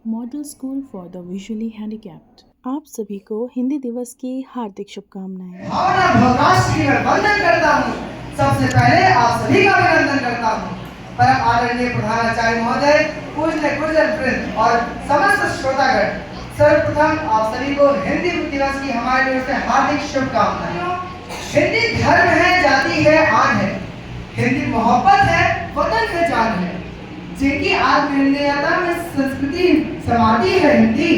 Model school for the visually handicapped. आप सभी को हिंदी दिवस की हार्दिक शुभकामनाएं। भावना भवराष्ट्र की मैं वंदन करता हूँ। सबसे पहले आप सभी का अभिनंदन करता हूँ। परम आदरणीय प्रधानाचार्य महोदय, पूज्य गुरुजन वृंद और समस्त श्रोतागण, सर्वप्रथम आप सभी को हिंदी दिवस की हमारी ओर से हार्दिक शुभकामनाएं। हिंदी धर्म है, जाति है, आन है। हिंदी मोहब्बत है, वतन है, जान है। जिनकी आत्मनिर्भरता में संस्कृति समाती है हिंदी,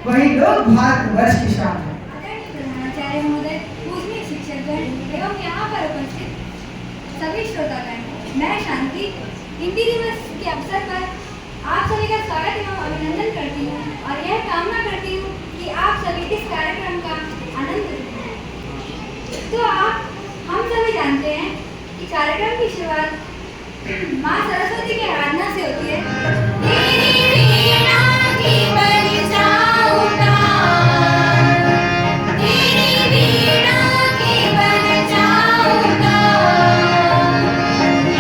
वही लोग भारतवर्ष की शान है। प्रधानाचार्य महोदय, पूजनीय शिक्षकगण एवं यहाँ पर उपस्थित सभी श्रोतागण, मैं शांति हिंदी दिवस के अवसर पर आप सभी का स्वागत एवं अभिनंदन करती हूँ और यह कामना करती हूँ कि आप सभी इस कार्यक्रम का आनंद उठाएं। तो हम सभी जानते हैं कि कार्यक्रम की शुरुआत माँ सरस्वती की आराधना से होती है। तेरी वीणा की बजाऊं तार, तेरी वीणा की बजाऊं तार,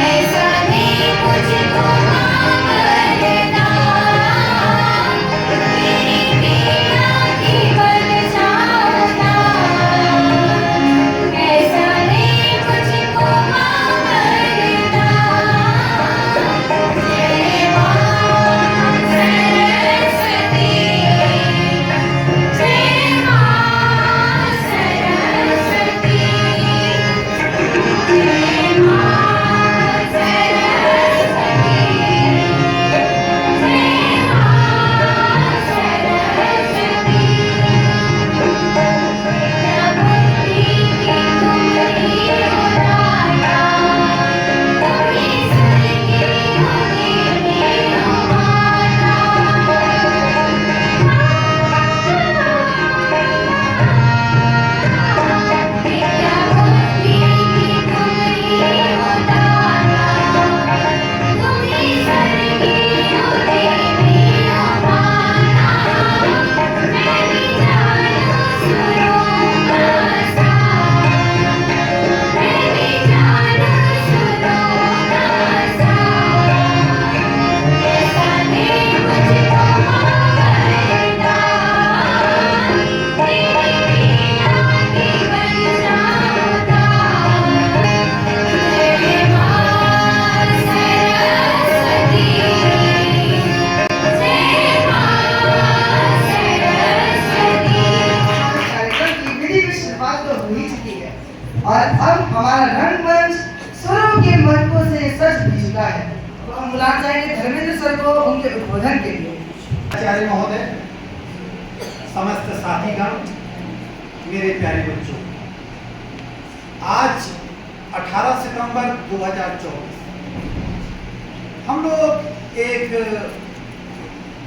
ऐसा दे मुझको वरदान, तेरी वीणा की बजाऊं तार, ऐसा दे मुझको और अब हमारा रंगमंच सुरों के मंचों से सच भी चुका है। तो हम बुलाना चाहेंगे धर्मेंद्र सर को उनके उद्बोधन के लिए। आचार्य महोदय, समस्त साथीगण, मेरे प्यारे बच्चों, आज 18 सितंबर 2024 हम लोग एक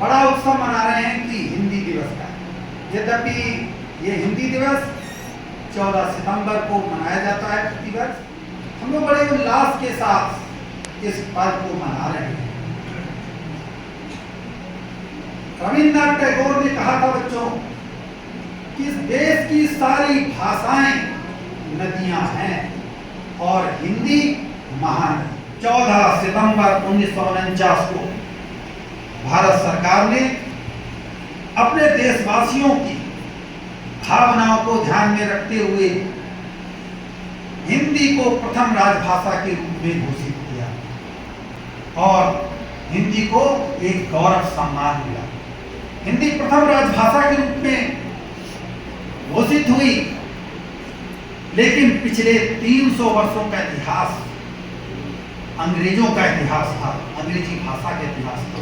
बड़ा उत्सव मना रहे हैं कि हिंदी दिवस का। यद्यपि ये हिंदी दिवस 14 सितंबर को मनाया जाता है प्रतिवर्ष, हम लोग बड़े उल्लास के साथ इस पर्व को मना रहे हैं। रविन्द्रनाथ टैगोर ने कहा था बच्चों कि इस देश की सारी भाषाएं नदियां हैं और हिंदी महान। 14 सितंबर 1949 को भारत सरकार ने अपने देशवासियों की भावनाओं को ध्यान में रखते हुए हिंदी को प्रथम राजभाषा के रूप में घोषित किया और हिंदी को एक गौरव सम्मान मिला। हिंदी प्रथम राजभाषा के रूप में घोषित हुई, लेकिन पिछले 300 वर्षों का इतिहास अंग्रेजों का इतिहास था, अंग्रेजी भाषा का इतिहास था।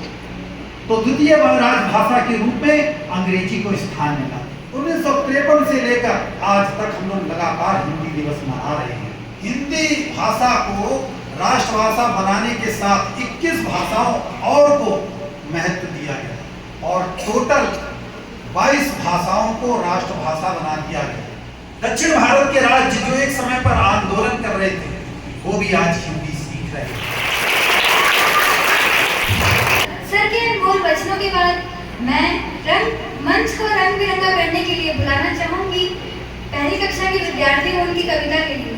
तो द्वितीय राजभाषा के रूप में अंग्रेजी को स्थान मिला। 1953 से लेकर आज तक हम लोग लगातार हिंदी दिवस मना रहे हैं। हिंदी भाषा को राष्ट्रभाषा बनाने के साथ 21 भाषाओं और को महत्व दिया गया और टोटल 22 भाषाओं को राष्ट्रभाषा बना दिया गया। दक्षिण भारत के राज्य जो एक समय पर आंदोलन कर रहे थे, वो भी आज हिंदी सीख रहे हैं। सर के मूल वचनों के बाद मैं मंच को रंग बिरंगा करने के लिए बुलाना चाहूंगी पहली कक्षा के विद्यार्थी और उनकी कविता के लिए।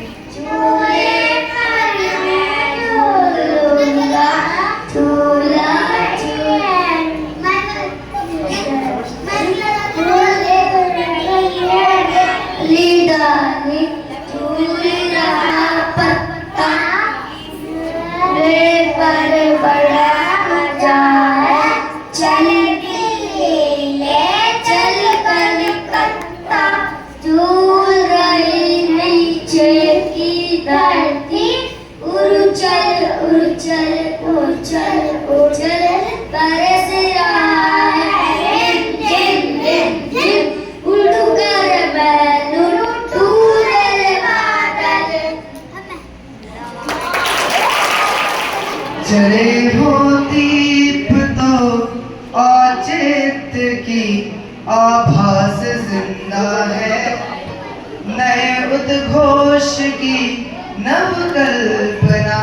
उछल बरस रहा है रिम रिम रिम उड़कर बैलून उड़े बादल। जले हो दीप तो औचित्य की आभास जिंदा है, नए उद्घोष की नवकल्पना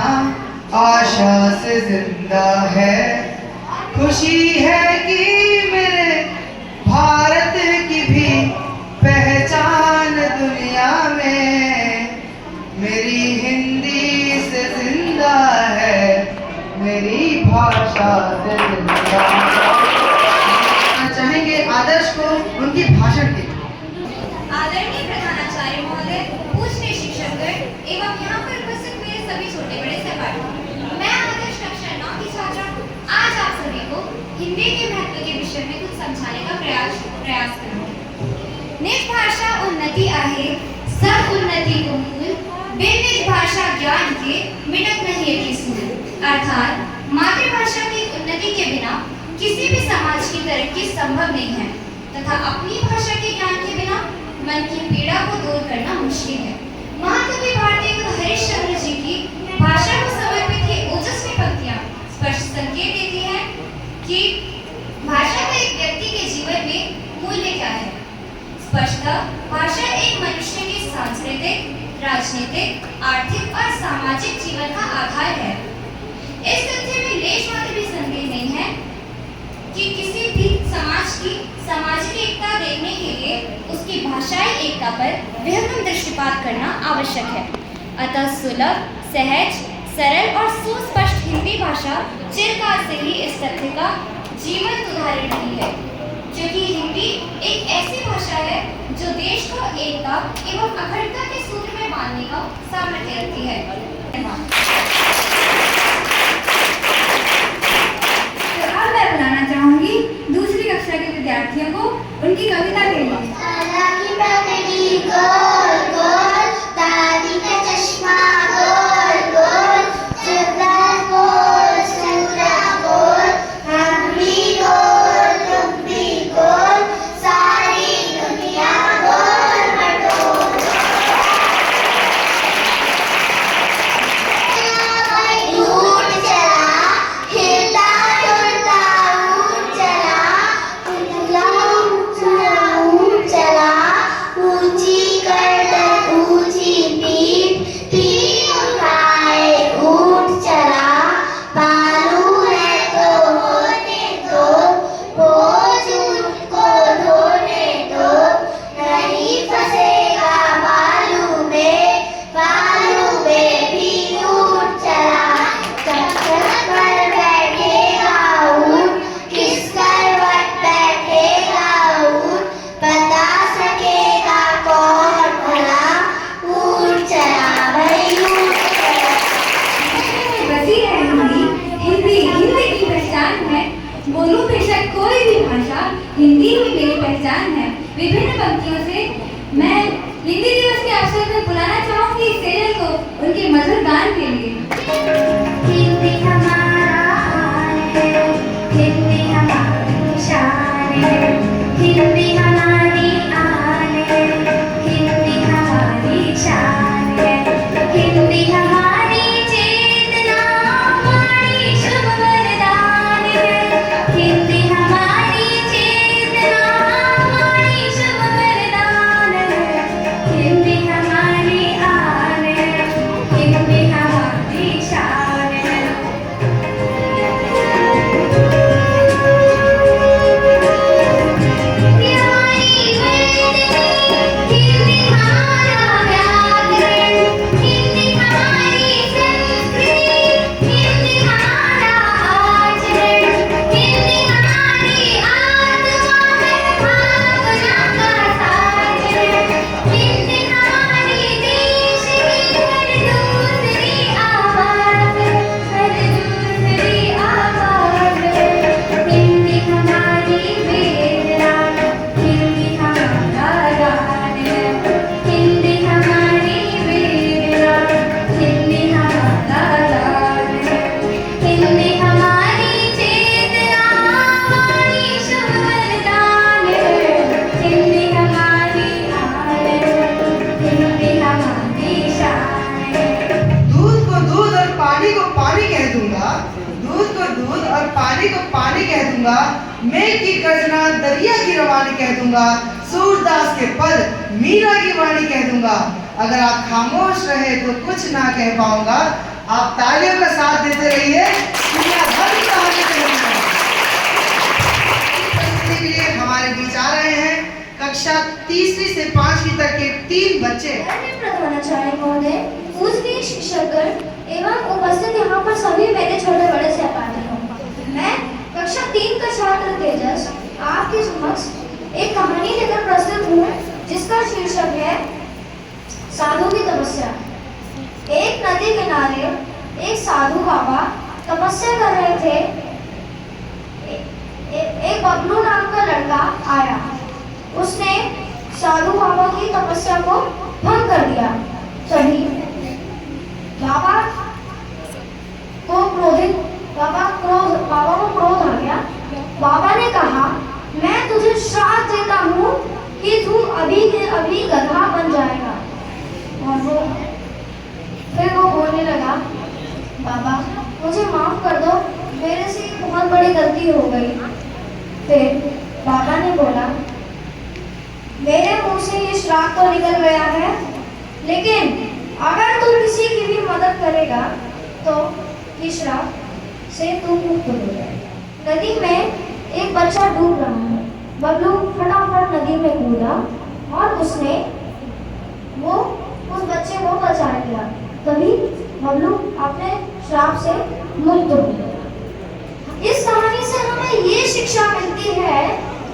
आशा से जिंदा है। खुशी है कि मेरे भारत की भी पहचान दुनिया में मेरी हिंदी से जिंदा है, मेरी भाषा से जिंदा है। चाहेंगे आदर्श को उनकी भाषण के आदरणीय प्रधानाचार्य महोदय, पूज्य शिक्षकगण एवं यहाँ पर उपस्थित मेरे सभी छोटे बड़े सहपाठी, मैं आदर्श कक्षा 9 की छात्रा आज आप सभी को हिंदी के महत्व के विषय में कुछ समझाने का प्रयास करूंगी। निज भाषा उन्नति आहे, सब उन्नति को मूल, बिन निज भाषा ज्ञान के मिटत नहीं है सूल। अर्थात मातृभाषा की उन्नति के बिना किसी भी समाज की तरक्की संभव नहीं है तथा अपनी भाषा के ज्ञान के बिना मन की पीड़ा को दूर करना मुश्किल है। महाकवि भारतेय हरिश्चंद्र जी की भाषा को समर्पित ये ओजस्वी पंक्तियां स्पष्ट संकेत देती हैं कि भाषा का एक व्यक्ति के जीवन में मूल्य क्या है। स्पष्टतः भाषा एक मनुष्य के सांस्कृतिक, राजनीतिक, आर्थिक और सामाजिक जीवन का आधार है। इस तथ्य में लेश मात्र भी संदेह नहीं है कि किसी भी समाज की सामाजिक एकता देखने के लिए उसकी भाषाई एकता पर विहंगम दृष्टिपात करना आवश्यक है। अतः सुलभ, सहज, सरल और सुस्पष्ट हिंदी भाषा चिरकाल से ही इस तथ्य का जीवंत उदाहरण रही है, क्योंकि हिंदी एक ऐसी भाषा है जो देश को एकता एवं अखंडता के सूत्र में बांधने का सामर्थ्य रखती है। तो अब मैं बुलाना चाहूंगी दूसरी कक्षा के विद्यार्थियों को उनकी कविता के लिए। साला की पगड़ी गोल गोल, दादी का चश्मा गोल गोल, चुरा गोल चुरा गोल, हम भी गोल तुम भी गोल, सारी दुनिया गोल मटोल। ऊंट चला हिलता डुलता ऊंट चला, ऊंट चला ऊंची गर्दन ऊंची पीठ, पीठ उठाए ऊंट चला, बालू है तो होने दो, बोझ ऊंट को ढोने दो, नहीं फंसेगा बालू में भी ऊंट चला। चक्कर पर बैठेगा ऊंट, किस करवट बैठेगा ऊंट, बता सकेगा कौन भला, ऊंट चला भाई ऊंट चला। बसी है हिंदी, हिंदी हिंदी की पहचान है। बोलूं बेशक कोई भी भाषा, हिंदी ही मेरी पहचान है। विभिन्न पंक्तियों से मैं हिंदी दिवस के अवसर पर बुलाना चाहूंगी इस सेजल को उनके मधुर गान के लिए। हिंदी हमारा है, हिंदी हमारी शान है, हिंदी हमारी आन है, हिंदी हमारी शान है, हिंदी हमारी चेतना हमारी शुभ वरदान है, हिंदी हमारी चेतना हमारी शुभ वरदान है, हिंदी हमारी आन है, हिंदी हमारी शान मेघ की गर्जना दरिया की रवानी कह दूंगा, सूरदास के पद मीरा की वाणी कह दूंगा। अगर आप खामोश रहे तो कुछ ना कह पाऊंगा। आप तालियों का साथ देते रहिए, दुनिया भर की कहानी करूंगा। के लिए हमारे बीच आ रहे हैं कक्षा 3वीं से 5वीं तक के 3 बच्चे। प्रधानाचार्य महोदय, पूजनीय शिक्षकगण एवं उपस्थित यहाँ पर सभी मेरे छोटे बड़े सहपाठी हो। मैं कक्षा 3 का छात्र तेजस आपके समक्ष एक कहानी लेकर प्रस्तुत हूँ, जिसका शीर्षक है साधु की तपस्या। एक नदी किनारे एक साधु बाबा तपस्या कर रहे थे। एक बबलू नाम का लड़का आया। उसने साधु बाबा की तपस्या को भंग कर दिया। तभी बाबा को क्रोध आ गया। बाबा ने कहा, मैं तुझे श्राप देता हूँ कि तू अभी के अभी गधा बन जाएगा। और फिर वो बोलने लगा, बाबा मुझे माफ कर दो, मेरे से बहुत बड़ी गलती हो गई। फिर बाबा ने बोला, मेरे मुंह से ये श्राप तो निकल गया है, लेकिन अगर तू किसी की भी मदद करेगा तो इस श्राप से तू मुक्त हो जाएगा। नदी में एक बच्चा डूब रहा है। बबलू फटाफट नदी में कूदा और उसने उस बच्चे को बचा लिया। तभी बबलू अपने श्राप से मुक्त हो गया। इस कहानी से हमें ये शिक्षा मिलती है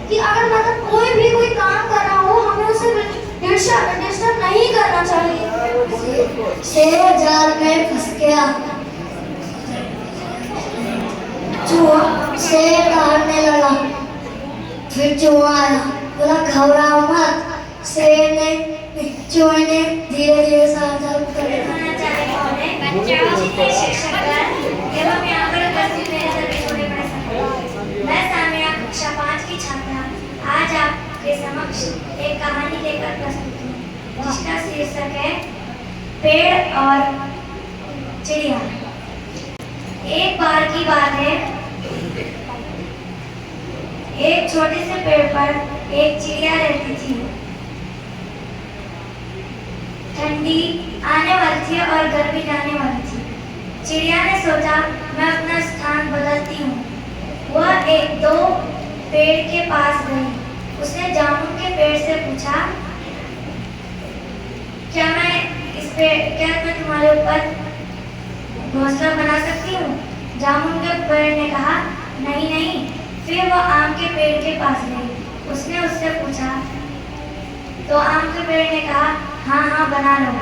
कि अगर मतलब कोई काम कर रहा हो, हमें उसे डिस्टर्ब नहीं करना चाहिए। शेर जाल में फंस गया, चूहा शेर काटने लगा। फिर चूहा आया, बोला घबराओ मत। चूहे ने धीरे धीरे सावधान कर कक्षा 5 की छात्रा आज आपके समक्ष एक कहानी लेकर प्रस्तुत हूँ, जिसका शीर्षक है पेड़ और चिड़िया। एक बार की बात है, एक छोटे से पेड़ पर एक चिड़िया रहती थी। ठंडी आने वाली थी और गर्मी जाने वाली थी। चिड़िया ने सोचा, मैं अपना स्थान बदलती हूँ। वह एक दो पेड़ के पास गई। उसने जामुन के पेड़ से पूछा, क्या मैं तुम्हारे ऊपर घोंसला बना सकती हूँ? जामुन के पेड़ ने कहा, नहीं। फिर वह आम के पेड़ के पास गई। उसने उससे पूछा, तो आम के पेड़ ने कहा, हाँ बना लो।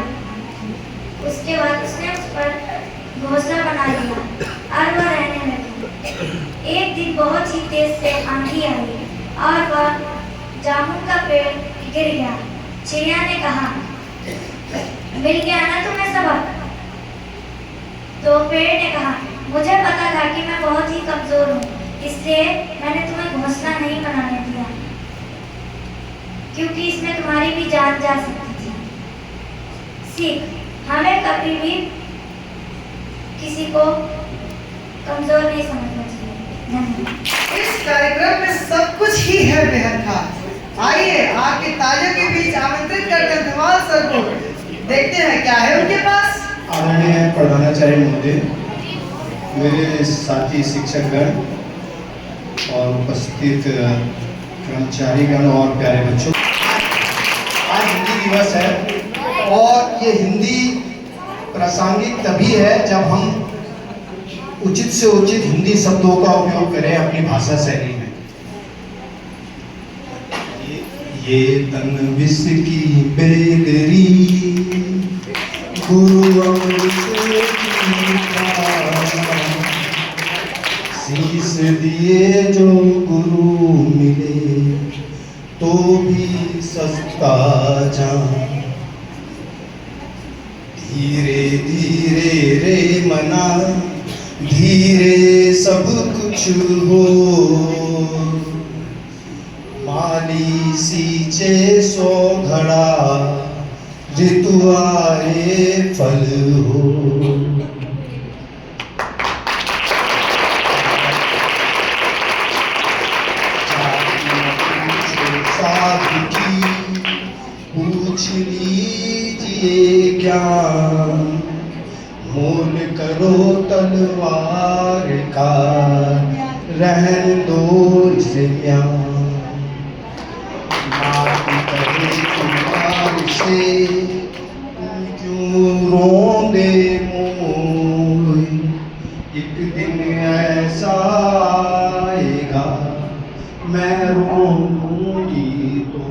उसके बाद उसने उस पर घोंसला बना लिया और वह रहने लगी। एक दिन बहुत ही तेज से आंधी आई और वह जामुन का पेड़ गिर गया। चिड़िया ने कहा, मिल गया ना तुम्हें सबक? तो पेड़ ने कहा, मुझे पता था कि मैं बहुत ही कमजोर हूँ, इसलिए मैंने तुम्हें घोंसला नहीं बनाने दिया, क्योंकि इसमें तुम्हारी भी जान जा सकती थी। सीख, हमें कभी भी किसी को कमजोर नहीं समझना चाहिए। धन्यवाद। इस कार्यक्रम में सब कुछ ही है बेहद खास। आइए आपके तालियों के बीच आमंत्रित करते हैं धमाल सर को। देखते हैं क्या है उनके पास। आदरणीय प्रधानाचार्य महोदय, मेरे साथी शिक्षकगण और उपस्थित कर्मचारीगण और प्यारे बच्चों, आज हिंदी दिवस है और ये हिंदी प्रासंगिक तभी है जब हम उचित से उचित हिंदी शब्दों का उपयोग करें अपनी भाषा शैली में। ये तन विष की बेगरी गुरु अमृत शीश दिए जो गुरु मिले तो भी सस्ता जान। धीरे धीरे रे मना धीरे सब कुछ हो, माली सींचे 100 घड़ा ऋतु आए फल हो। साधु की पूछ लीजिए ज्ञान, मोल करो तलवार का, रहन दो इसे म्यान। बात करे तुम्हार से क्यों रोंदे मोय, एक दिन ऐसा आएगा मैं रोऊंगी तो।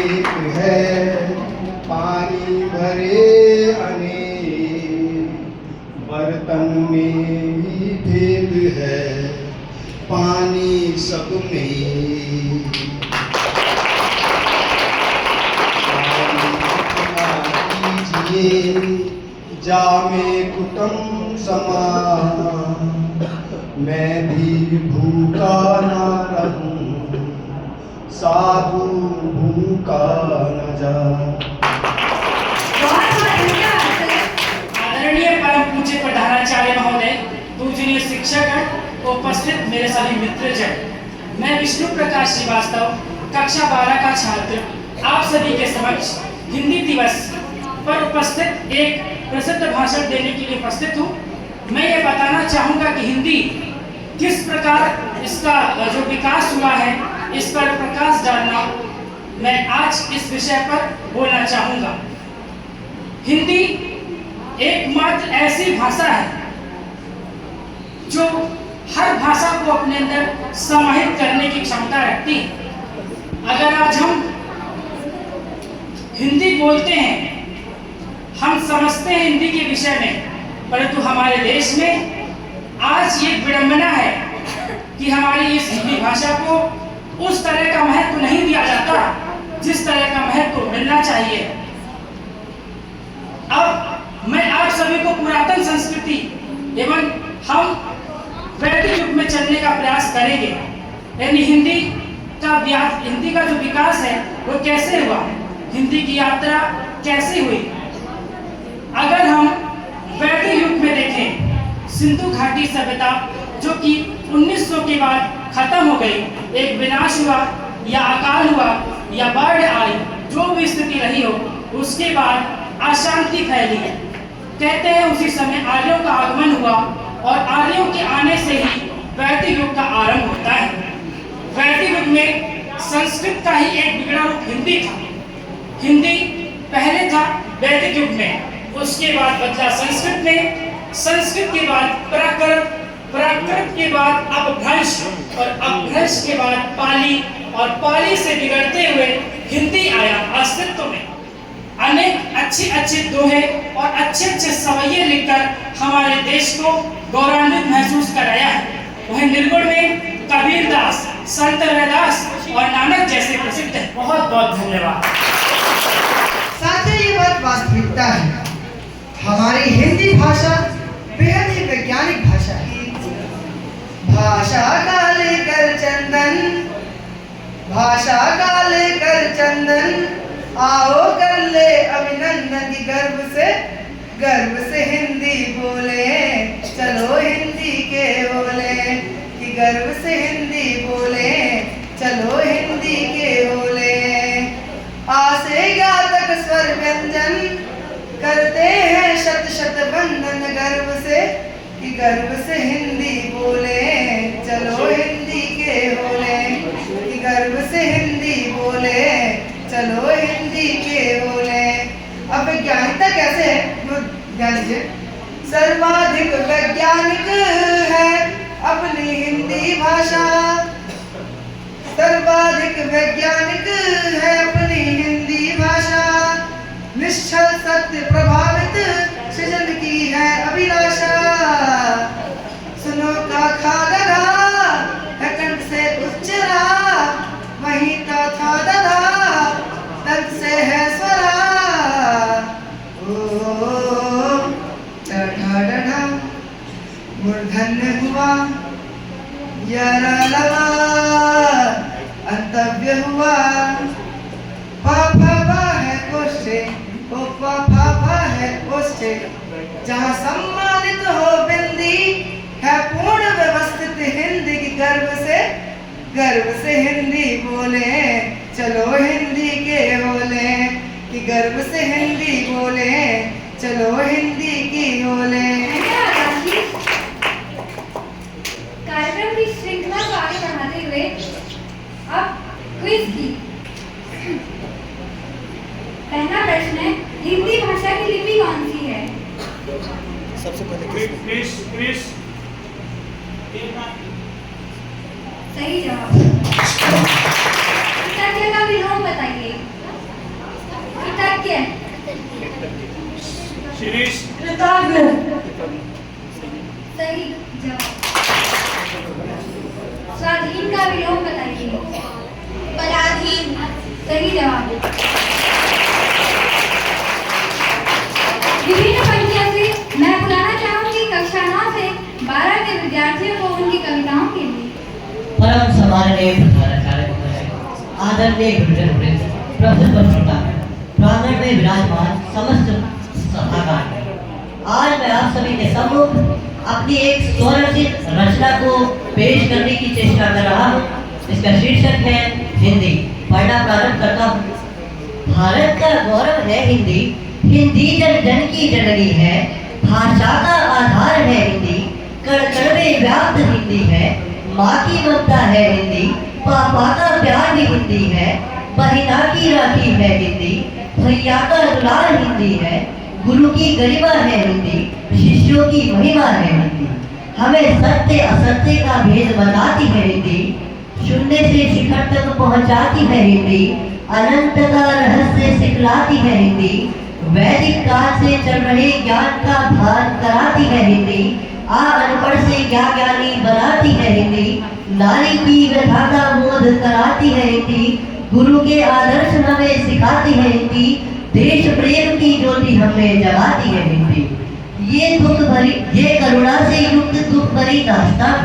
एक है पानी भरे अनेक, बर्तन में ही भेद है पानी सब में। कीजिए जामे कुटुम समान, मैं भी भूखा ना रहूं, साधु भूखा न जा। आदरणीय परम पूज्य प्रधानाचार्य महोदय, पूजनीय शिक्षक, उपस्थित मेरे सभी मित्रजन, मैं विष्णु प्रकाश श्रीवास्तव कक्षा 12 का छात्र आप सभी के समक्ष हिंदी दिवस पर उपस्थित एक प्रसिद्ध भाषण देने के लिए उपस्थित हूँ। मैं ये बताना चाहूँगा कि हिंदी किस प्रकार इसका जो विकास हुआ है, इस पर प्रकाश डालना मैं आज इस विषय पर बोलना चाहूँगा। हिंदी एकमात्र ऐसी भाषा है जो हर भाषा को अपने अंदर समाहित करने की क्षमता रखती है। अगर आज हम हिंदी बोलते हैं, हम समझते हैं हिंदी के विषय में, परंतु हमारे देश में आज ये विडंबना है कि हमारी इस हिंदी भाषा को उस तरह का महत्व नहीं दिया जाता जिस तरह का महत्व मिलना चाहिए। अब मैं आप सभी को पुरातन संस्कृति एवं हम वैदिक युग में चलने का प्रयास करेंगे, यानी हिंदी का जो विकास है वो कैसे हुआ, हिंदी की यात्रा कैसे हुई। अगर हम वैदिक युग में देखें, सिंधु घाटी सभ्यता जो कि 1900 के बाद खत्म हो गई, एक विनाश हुआ या अकाल हुआ या बाढ़ आई, जो भी स्थिति रही हो, उसके बाद अशांति फैली। कहते हैं उसी समय आर्यों का आगमन हुआ और आर्यों के आने से ही वैदिक युग का आरंभ होता है। वैदिक युग में संस्कृत का ही एक बिगड़ा रूप हिंदी था। हिंदी पहले था वैदिक युग में, उसके बाद बदला संस्कृत में, संस्कृत के बाद प्राकृत, प्राकृत के बाद अपभ्रंश और अपभ्रंश के बाद पाली और पाली से बिगड़ते हुए हिंदी आया अस्तित्व में। अनेक अच्छे दोहे और अच्छे सवैये लिखकर हमारे देश को गौरवान्वित महसूस कराया है। वहीं निर्गुण में कबीरदास, संत रैदास और नानक जैसे प्रसिद्ध हैं। बहुत बहुत धन्यवाद। साथ ही ये बात वास्तविकता है, हमारी हिंदी भाषा बेहद ही वैज्ञानिक भाषा है। भाषा का लेकर चंदन, भाषा का लेकर चंदन, आओ कर ले अभिनंदन की गर्व से हिंदी बोले, चलो हिंदी के बोले, कि गर्व से हिंदी बोले, चलो हिंदी के बोले। आ से गा तक स्वर व्यंजन करते हैं शत शत वंदन, गर्व से कि गर्व से हिंदी बोले, चलो हिंदी के बोले, कि गर्व से हिंदी बोले, चलो हिंदी के बोले। अब वैज्ञानिकता कैसे है वो ध्यान दीजिए। सर्वाधिक वैज्ञानिक है अपनी हिंदी भाषा, सर्वाधिक वैज्ञानिक है अपनी हिंदी भाषा, निश्चल सत्य प्रभावित सृजन की है अभिलाषा। सुनो का खा गधा है कंठ से उच्चरा, वहीं का था दधा तंत से है स्वरा। डढ़ा मूर्धन्य हुआ यरा लवा, अंतव्य हुआ पापा है कोष्ठे, ओ पापा है कोष्ठे, जहाँ सम्मानित हो बिंदी है पूर्ण सही जवाब। कृतज्ञ का विलोम बताइए। कृतज्ञ। सही जवाब। स्वाधीन का विलोम बताइए। पराधीन। सही जवाब। विभिन्न पंक्तियों से मैं बुलाना चाहूंगी कक्षा 9 से 12 के विद्यार्थियों को उनकी कविताओं के लिए। परम सम्माननीय प्रधानाचार्य महोदय, आदरणीय गुरुजन वृंद, प्रोफेसर श्रोतागण, प्रांगण में विराजमान समस्त सभागार, आज मैं आप सभी के सम्मुख अपनी एक स्वरचित रचना को पेश करने की चेष्टा कर रहा हूँ। इसका शीर्षक है हिंदी। पढ़ना प्रारंभ करता हूँ। भारत का गौरव है हिंदी, हिंदी जन जन की जननी है, भाषा का आधार है हिंदी, कण कण में व्याप्त हिंदी है, माँ की ममता है हिंदी, पापा का प्यार भी हिंदी है, बहिना की राखी है हिंदी, भैया का दुलार हिंदी है, गुरु की गरिमा है हिंदी, शिष्यों की महिमा है हिंदी, हमें सत्य असत्य का भेद बताती है हिंदी, शून्य से शिखर तक पहुंचाती है हिंदी, अनंत का रहस्य सिखलाती है हिंदी, वैदिक काल से चल रहे ज्ञान का भान कराती है हिंदी, अनपढ़ से ज्ञानी बनाती है हिंदी, नारी की व्यथा का बोध कराती है हिंदी, गुरु के आदर्श हमें सिखाती है हिंदी, देश प्रेम की ज्योति हमें जगाती है हिंदी। ये दुख भरी, ये करुणा से युक्त दुख भरी दास्तान,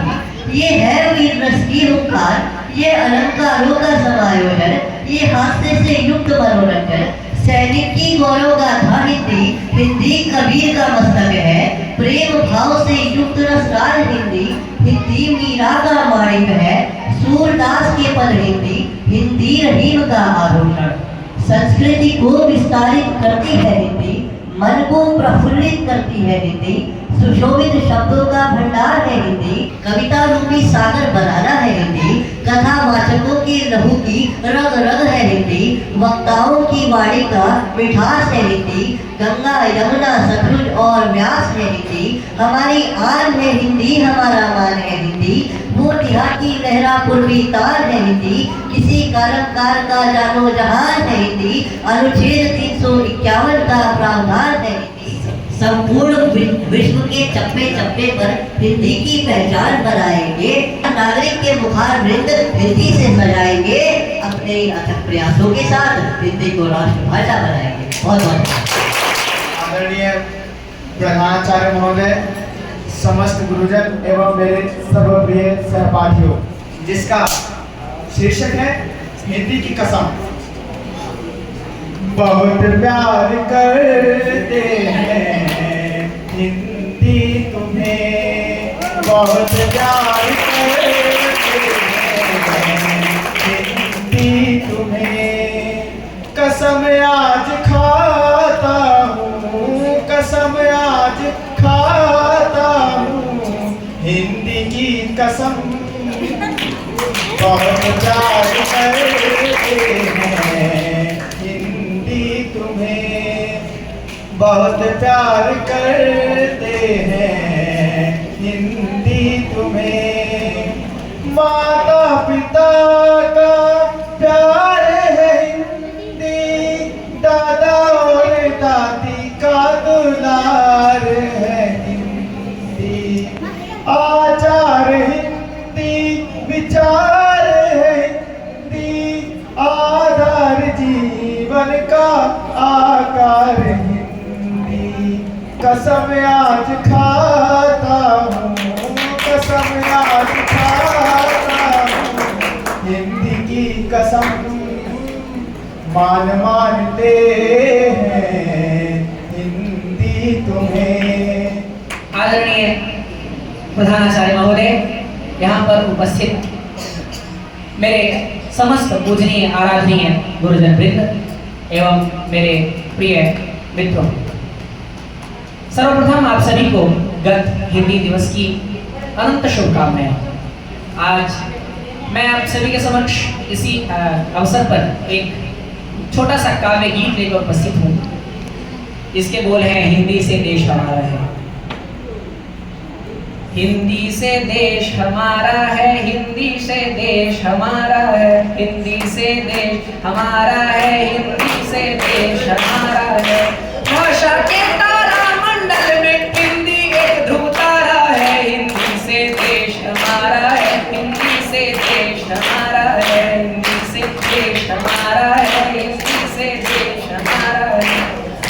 ये है वीर रस की हुंकार, ये अलंकारों का समायोजन, ये हास्य से युक्त मनोरंजन, सैनिक की गौरव गाथा हिंदी, हिंदी कबीर का मस्तक है, प्रेम भाव से युक्त रसदार हिंदी, हिंदी मीरा का माणिक है, सूरदास के पद हिंदी, हिंदी रहीम का आभूषण, संस्कृति को विस्तारित करती है हिंदी, मन को प्रफुल्लित करती है हिंदी, सुशोभित शब्दों का भंडार है हिंदी, कविता रूपी सागर बनाना है हिंदी, कथा वाचकों की लहू की रग रग है हिंदी, वक्ताओं की वाणी का मिठास है हिंदी, गंगा यमुना सतलुज और व्यास है हिंदी, हमारी आन है हिंदी, हमारा मान है हिंदी, मोतिहा की लहरा पूर्वी तार है हिंदी, किसी कालमकार का जानो जहान है हिंदी, अनुच्छेद 351 का प्रावधान है हिंदी, संपूर्ण विश्व के चप्पे चप्पे पर हिंदी की पहचान बनाएंगे, नागरिक के मुखार वृंद हिंदी से सजाएंगे, अपने अथक प्रयासों के साथ हिंदी को राष्ट्रभाषा बनाएंगे। बहुत बहुत आदरणीय प्रधानाचार्य महोदय, समस्त गुरुजन एवं मेरे सर्वप्रिय सहपाठियों, जिसका शीर्षक है हिंदी की कसम। बहुत प्यार करते हैं हिंदी तुम्हें, बहुत प्यार करते हैं हिंदी तुम्हें, कसम आज खाता हूँ, कसम आज खाता हूँ हिंदी की कसम, बहुत प्यार करते हैं हिंदी तुम्हें, बहुत प्यार करते हैं हिंदी तुम्हें, माता पिता का प्यार है हिंदी, दादा और दादी का दुलार है हिंदी, आचार हिंदी, विचार है हिंदी, आधार जीवन का आकार हिंदी, कसम आज खाता हूँ, कसम आज खाता हूँ हिंदी की कसम, मान मानते हैं हिंदी तुम्हें। आदरणीय प्रधानाचार्य महोदय, यहाँ पर उपस्थित मेरे समस्त पूजनीय आराधनीय गुरुजन वृंद एवं मेरे प्रिय मित्रों, सर्वप्रथम आप सभी को गत हिंदी दिवस की अनंत शुभकामनाएं। आज मैं आप सभी के समक्ष इसी अवसर पर एक छोटा सा काव्य गीत लेकर उपस्थित हूँ। इसके बोल हैं, हिंदी से देश हमारा है। हिंदी से देश हमारा है, हिंदी से देश हमारा है, हिंदी से देश हमारा है, हिंदी से देश हमारा है। भाषा के तारा मंडल में हिंदी एक ध्रुव तारा है, हिंदी से देश हमारा है, हिंदी से देश हमारा है, हिंदी से देश हमारा है, हिंदी से देश हमारा है।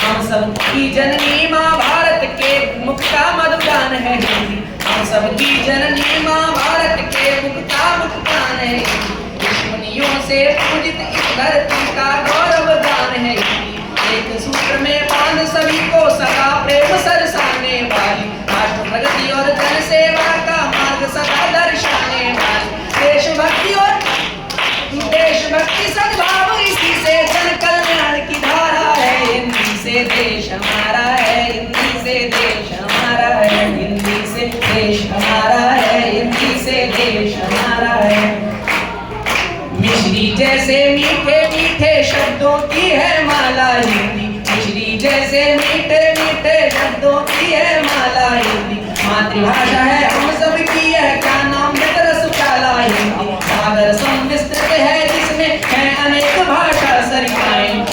हम सबकी जननी माँ भारत के मुख का मधुगान है हिंदी, हम सबकी जननी माँ भारत के मुख का मुस्कान है। दुश्मनियों से पूजित इस धरती का गौरव गान है हिंदी, एक सूत्र में बांध सभी को सदा प्रेम सरसाने वाली, राष्ट्र प्रगति और जन सेवा का मार्ग सदा दर्शाने वाली। देशभक्ति सद्भाव इसी से जन कल्याण की धारा है, हिंदी से देश हमारा है, हिंदी से देश हमारा है, हिंदी से देश हमारा है, हिंदी से देश हमारा है। मिश्री जैसे मीठे मीठे शब्दों की है माला हिंदी, मिश्री जैसे मीठे मीठे शब्दों की है माला हिंदी। मातृभाषा है हम सब की है, क्या नाम रस प्याला हिंदी। सागर संविस्तृत है जिसमें है अनेक भाषा सरिताएं,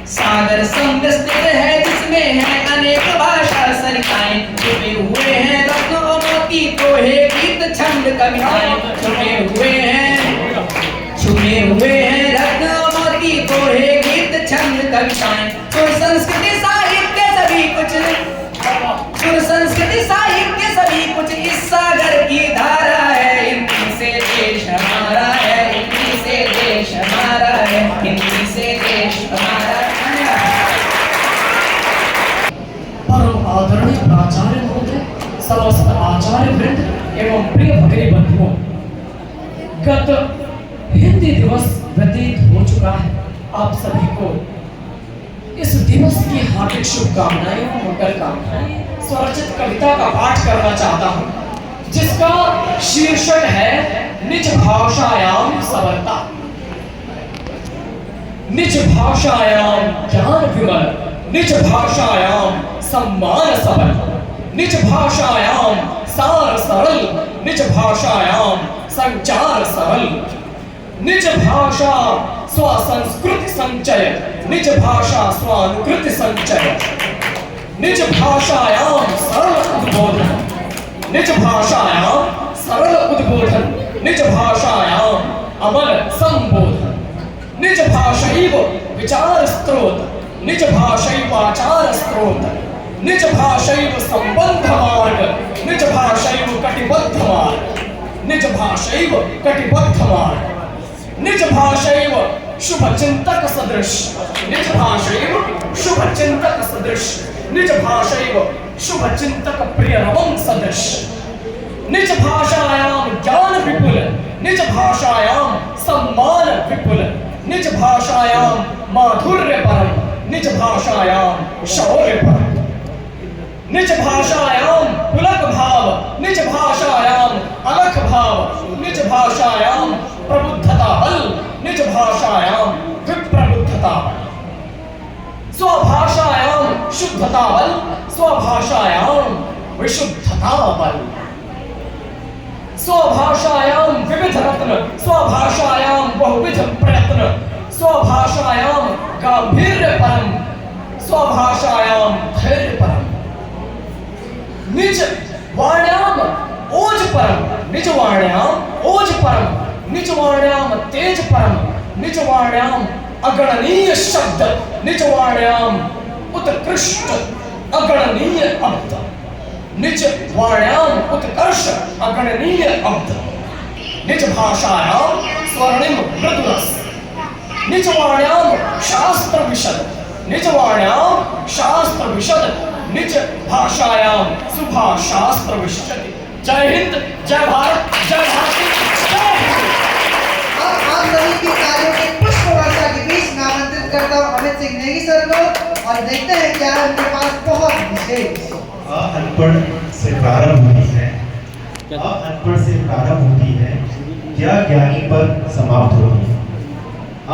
सागर संविस्तृत है जिसमें है अनेक भाषा सरिताएं। छुपे हुए हैं रत्न और मोती दोहे गीत छंद कविताएं, छुपे हुए हैं रत्न और मोती दोहे गीत छंद कविताएं। तो संस्कृति साहित्य सभी कुछ, सुर संस्कृति साहित्य सभी कुछ इस सागर की धारा है, हिंदी से देश हमारा है, हिंदी से देश हमारा है, हिंदी से देश हमारा है। परम आदरणीय प्राचार्य महोदय, समस्त आचार्य वृंद एवं प्रिय भगिनी बंधुओं, गत हिंदी दिवस व्यतीत हो चुका है। आप सभी को इस दिवस की हार्दिक शुभकामनाएं और मंगल कामनाएं। स्वरचित कविता का पाठ करना चाहता हूं जिसका शीर्षक है निज भाषायाम सबलता। निज भाषायाम ज्ञान विमल, निज भाषायाम सम्मान सबल, निज भाषायाम सार सरल, निज भाषायाम संचार सरल, निज भाषा स्वसंस्कृति संचय, निज भाषा स्वानुकृति संचय, निज भाषायाम सरल उद्बोधन, निज भाषायाम सरल उद्बोधन, निज भाषायाम अमल संबोधन, निज भाषैव विचार स्रोत, निज भाषैव आचार स्रोत, निज भाषैव संबंध मार्ग, निज भाषैव कटिबद्ध मार्ग, निज भाषैव कटिबद्ध मार्ग, निज भाषैव शुभ चिंतक सदृश, निज भाषैव शुभ चिंतक सदृश, निज भाषैव शुभ चिंतक प्रिय रवं सदृश, निज भाषायाम ज्ञान विपुल, निज भाषायाम सम्मान विपुल, निज भाषायाम माधुर्य परम, निज भाषायाम शौर्य परम, निज भाषायाम पुलक भाव, निज भाषायाम अलख भाव, निज भाषायाम प्रबुद्धता बल, निज भाषायाम विप्रबुद्धता बल, स्वभाषायाम शुद्धता बल, स्वभाषायाम विशुद्धता बल, स्वभाषायाम विविध रत्न, स्वभाषायाम बहुविध प्रयत्न, स्वभाषायाम गांभीर्य परम, स्वभाषायाम धैर्य परम, निज वाण्याम ओज परम, निज वाण्याम ओज परम, निज वाण्याम तेज परम, निज वाण्याम अगणनीय शब्द, निज वाण्याम उत्कृष्ट अगणनीय अब्द, निज वाण्याम उत्कर्ष अगणनीय अब्द, निज भाषायाम स्वर्णिम मृदुरस, निज वाण्याम शास्त्र विशद, निज वाण्याम शास्त्र विशद, निज भाषायाम सुभाषास्त्र विशद। जय हिंद, जय भारत, जय भारती, जय हिंद। अब आप सभी की तालियों की पुष्प वर्षा के बीच मैं आमंत्रित करता हूँ अमित सिंह नेगी सर को, और देखते हैं क्या उनके पास बहुत विशेष। अनपढ़ से प्रारंभ होती है, अनपढ़ से प्रारंभ होती है, क्या ज्ञानी पर समाप्त होती है।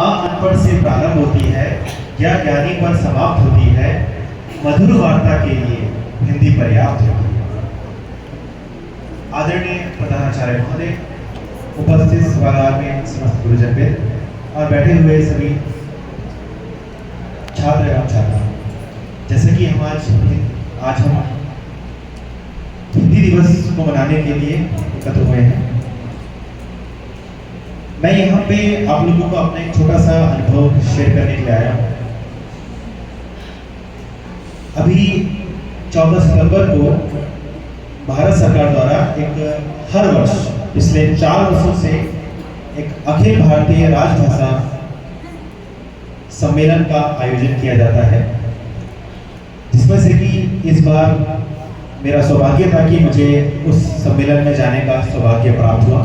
अनपढ़ से प्रारंभ होती है, क्या ज्ञानी पर समाप्त होती है। मधुर वार्ता के लिए हिंदी पर्याप्त होती है। आदरणीय प्रधानाचार्य महोदय, उपस्थित सभागार में समस्त गुरुजन और बैठे हुए सभी छात्र एवं छात्रा, जैसे कि हम आज हम हिंदी दिवस को मनाने के लिए एकत्र हुए हैं। मैं यहाँ पे आप लोगों को अपना एक छोटा सा अनुभव शेयर करने के लिए आया हूँ। अभी 14 सितंबर को भारत सरकार द्वारा एक हर वर्ष पिछले 4 वर्षों से एक अखिल भारतीय राजभाषा सम्मेलन का आयोजन किया जाता है, जिसमें से कि इस बार मेरा सौभाग्य था कि मुझे उस सम्मेलन में जाने का सौभाग्य प्राप्त हुआ,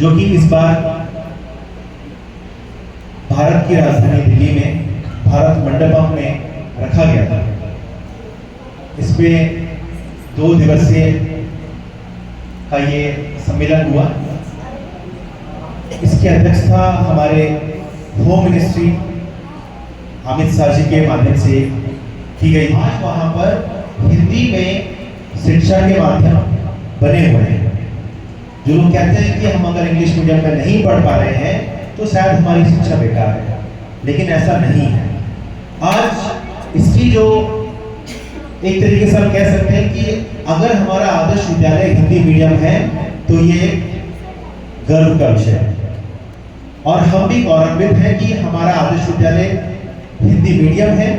जो कि इस बार भारत की राजधानी दिल्ली में भारत मंडपम में रखा गया था। इसमें 2 दिवसीय का ये सम्मेलन हुआ। इसकी अध्यक्षता हमारे होम मिनिस्ट्री अमित शाह जी के माध्यम से की गई। आज वहाँ पर हिंदी में शिक्षा के माध्यम बने हुए हैं। जो लोग कहते हैं कि हम अगर इंग्लिश मीडियम में नहीं पढ़ पा रहे हैं तो शायद हमारी शिक्षा बेकार है, लेकिन ऐसा नहीं है। आज इसकी जो एक तरीके से हम कह सकते हैं कि अगर हमारा आदर्श विद्यालय हिंदी मीडियम है तो ये गर्व का विषय है, और हम भी गौरवान्वित हैं कि हमारा आदर्श विद्यालय हिंदी मीडियम है।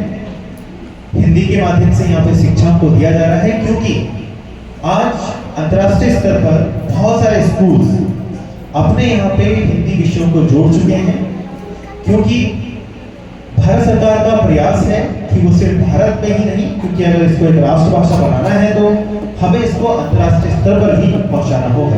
हिंदी के माध्यम से यहाँ पे शिक्षा को दिया जा रहा है, क्योंकि आज अंतर्राष्ट्रीय स्तर पर बहुत सारे स्कूल्स अपने यहाँ पे हिंदी विषयों को जोड़ चुके हैं, क्योंकि भारत सरकार का प्रयास है कि वो सिर्फ भारत में ही नहीं, क्योंकि अगर इसको एक राष्ट्रभाषा बनाना है तो हमें इसको अंतर्राष्ट्रीय स्तर पर ही पहुंचाना होगा।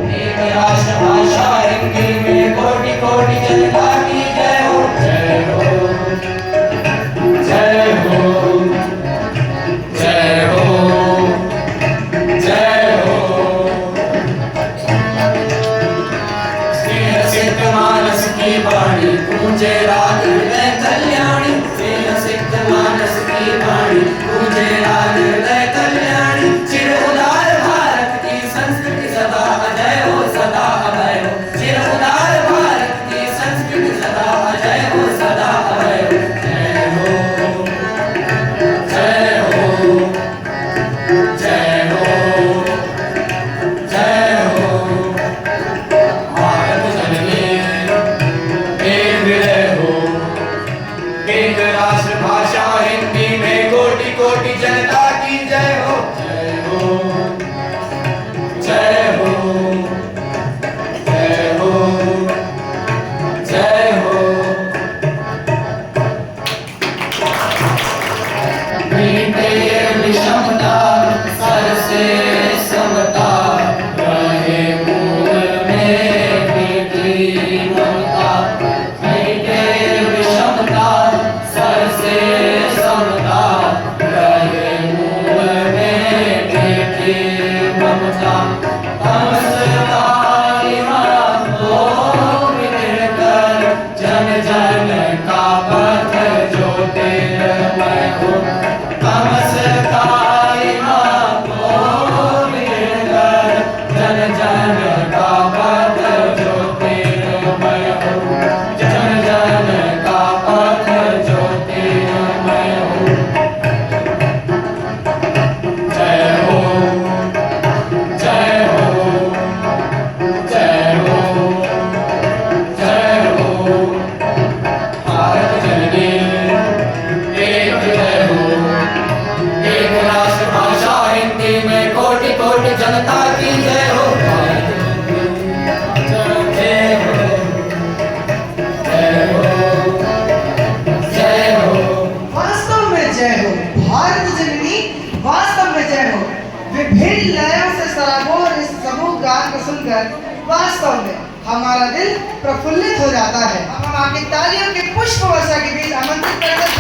वास्तव में हमारा दिल प्रफुल्लित हो जाता है। हम आपकी तालियों के पुष्प वर्षा के बीच आमंत्रित करते हैं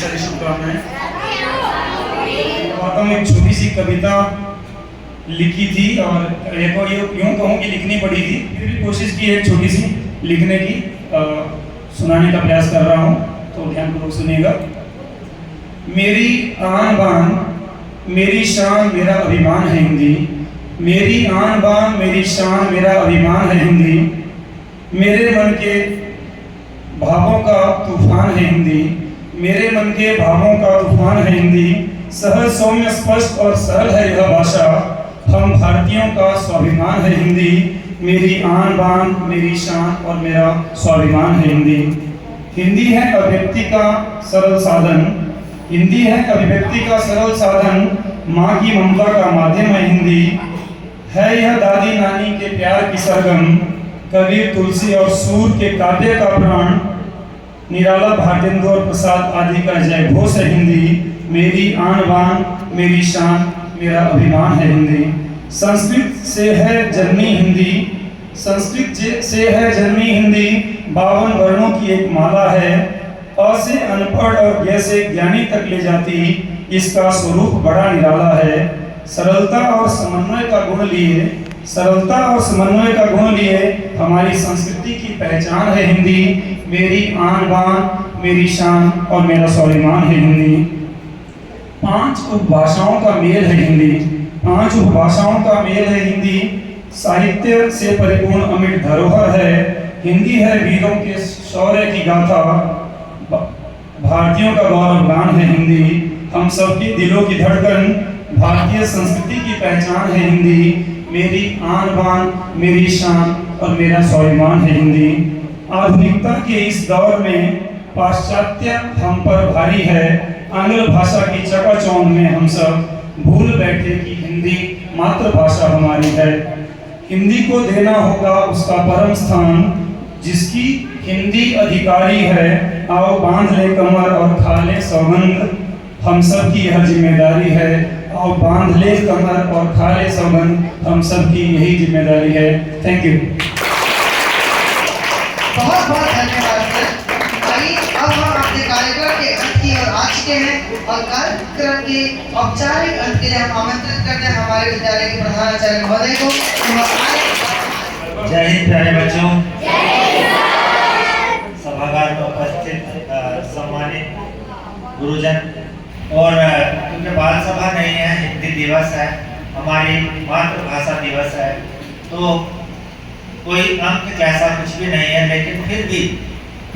सारी शुभकामनाएं। एक छोटी सी कविता लिखी थी और यूँ कहूँ कि लिखनी पड़ी थी, फिर भी कोशिश की एक छोटी सी लिखने की, सुनाने का प्रयास कर रहा हूँ, तो ध्यानपूर्वक सुनिएगा। मेरी आन बान मेरी शान मेरा अभिमान है हिंदी। मेरी आन बान मेरी शान मेरा अभिमान है हिंदी। मेरे मन के भावों का तूफान है हिंदी। मेरे मन के भावों का तूफान है हिंदी। सहज सौम्य स्पष्ट और सरल है यह भाषा। हम भारतीयों का स्वाभिमान है हिंदी। मेरी आन बान मेरी शान और मेरा स्वाभिमान है हिंदी। हिंदी है अभिव्यक्ति का सरल साधन। हिंदी है अभिव्यक्ति का सरल साधन। माँ की ममता का माध्यम है हिंदी। है यह दादी नानी के प्यार की सरगम। कबीर तुलसी और सूर के काव्य का प्राण। निराला भारतेंदु और प्रसाद आदि का जय घोष है हिंदी। मेरी आन बान मेरी शान मेरा अभिमान है हिंदी। संस्कृत से है जन्मी हिंदी। संस्कृत से है जन्मी हिंदी। 52 वर्णों की एक माला है। अ से अनपढ़ और ज्ञ से ज्ञानी तक ले जाती इसका स्वरूप बड़ा निराला है। सरलता और समन्वय का गुण लिए सरलता और समन्वय का गुण लिए हमारी संस्कृति की पहचान है हिंदी। मेरी आन बान मेरी शान और मेरा स्वाभिमान है हिंदी। 5 उपभाषाओं का मेल है हिंदी। 5 उपभाषाओं का मेल है हिंदी। साहित्य से परिपूर्ण अमिट धरोहर है हिंदी। है वीरों के शौर्य की गाथा। भारतीयों का गौरव गान है हिंदी। हम सबके दिलों की धड़कन भारतीय संस्कृति की पहचान है हिंदी। मेरी आन बान मेरी शान और मेरा स्वाभिमान है हिंदी। आधुनिकता के इस दौर में पाश्चात्य हम पर भारी है। आंग्ल भाषा की चकाचौंध में हम सब भूल बैठे कि हिंदी मातृभाषा हमारी है। हिंदी को देना होगा उसका परम स्थान। जिसकी हिंदी अधिकारी है आओ बांध ले कमर और खा ले सौगंध। हम सब की यह जिम्मेदारी है आओ बांध ले कमर और खा ले सौगंध। हम सब की यही जिम्मेदारी है। Thank you. बहुत बहुत धन्यवाद सर। आइए अब हम अपने कार्यक्रम के अंत की ओर आ चुके हैं और कार्यक्रम के औपचारिक अंत के लिए हम आमंत्रित करते हैं हमारे विद्यालय के प्रधानाचार्य महोदय को। जय हिंद प्यारे बच्चों। सभागार में उपस्थित सम्मानित गुरुजन और क्योंकि बाल सभा नहीं है, हिंदी दिवस है, हमारी मातृभाषा दिवस है, तो कोई अंक जैसा कुछ भी नहीं है, लेकिन फिर भी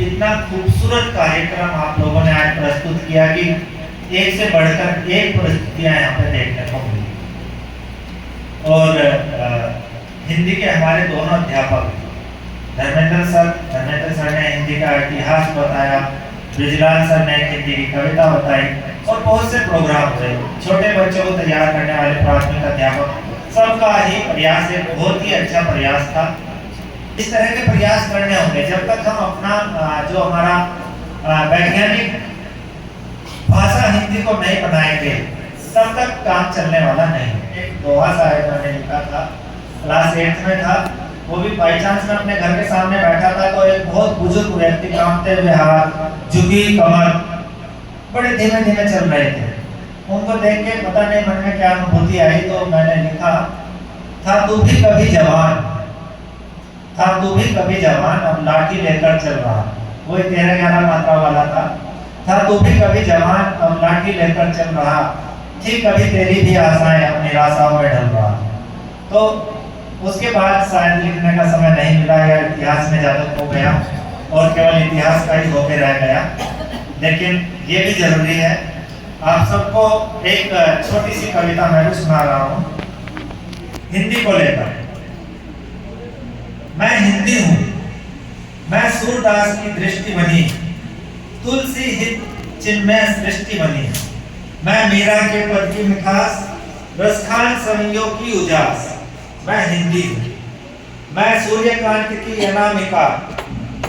इतना खूबसूरत कार्यक्रम आप लोगों ने आज प्रस्तुत किया कि एक से बढ़कर एक परिस्थितियां यहाँ पे देखने को मिली। और हिंदी के हमारे दोनों अध्यापक धर्मेंद्र सर ने हिंदी का इतिहास बताया, ब्रिजलाल सर ने हिंदी की कविता बताई और बहुत से प्रोग्राम हुए। छोटे बच्चों को तैयार करने वाले प्राथमिक अध्यापक सबका ही प्रयास एक बहुत ही अच्छा प्रयास था। इस तरह के प्रयास करने होंगे जब तक हम अपना जो हमारा वैज्ञानिक भाषा हिंदी को नहीं बनाएंगे तब तक काम चलने वाला नहीं। एक दोहा शायद मैंने लिखा था, क्लास 8 में था, वो भी बाई चांस में अपने घर के सामने बैठा था तो एक बहुत बुजुर्ग व्यक्ति कांपते हुए हाथ, झुकी कमर, बड़े धीमे धीमे चल रहे थे। उनको देख के पता नहीं मन में क्या अनुभूति आई, तो मैंने लिखा था तू भी कभी जवान, था तू भी कभी जवान, अब लाठी लेकर चल रहा। वो 13-11 मात्रा वाला था तू भी कभी जवान, अब लाठी लेकर चल रहा, थी कभी तेरी भी आशाएं, अब निराशाओं में ढल रहा। तो उसके बाद शायद लिखने का समय नहीं मिला या इतिहास में ज्यादा खो गया और केवल इतिहास का ही होके रह गया। लेकिन ये भी जरूरी है। आप सबको एक छोटी सी कविता मैं भी सुना रहा हूँ हिंदी को लेकर। मैं हिंदी हूँ, मैं सूरदास की दृष्टि बनी, तुलसी हित चिन्मय सृष्टि बनी। मैं मीरा के पद की मिठास, रसखान सवियों की उजास। मैं हिंदी हूँ, मैं सूर्यकांत की अनामिका,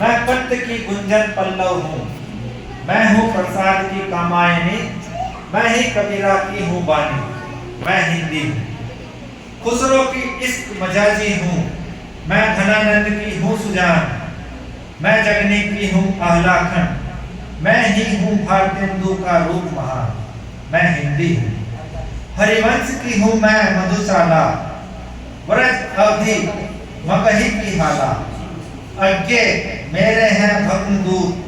मैं कंठ की गुंजन पल्लव हूँ। मैं हूँ प्रसाद की कामायनी, मैं ही कबीरा की हूँ बानी। मैं हिंदी हूँ, खुसरो की इश्क मजाजी हूँ, मैं धनानंद की हूँ सुजान। मैं जगनी की हूँ आहलाखन, मैं ही हूँ भारतेंदु का रूप महान। मैं हिंदी हूँ, हरिवंश की हूँ मैं मधुशाला, व्रज अवधि मगही की हाला। अज्ञे मेरे हैं भग्न दूत,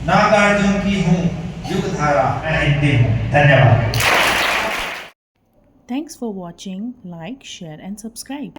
नागार्जुन की हूँ युग धारा। मैं हिंदी हूँ। धन्यवाद। Thanks for watching. Like, share and subscribe.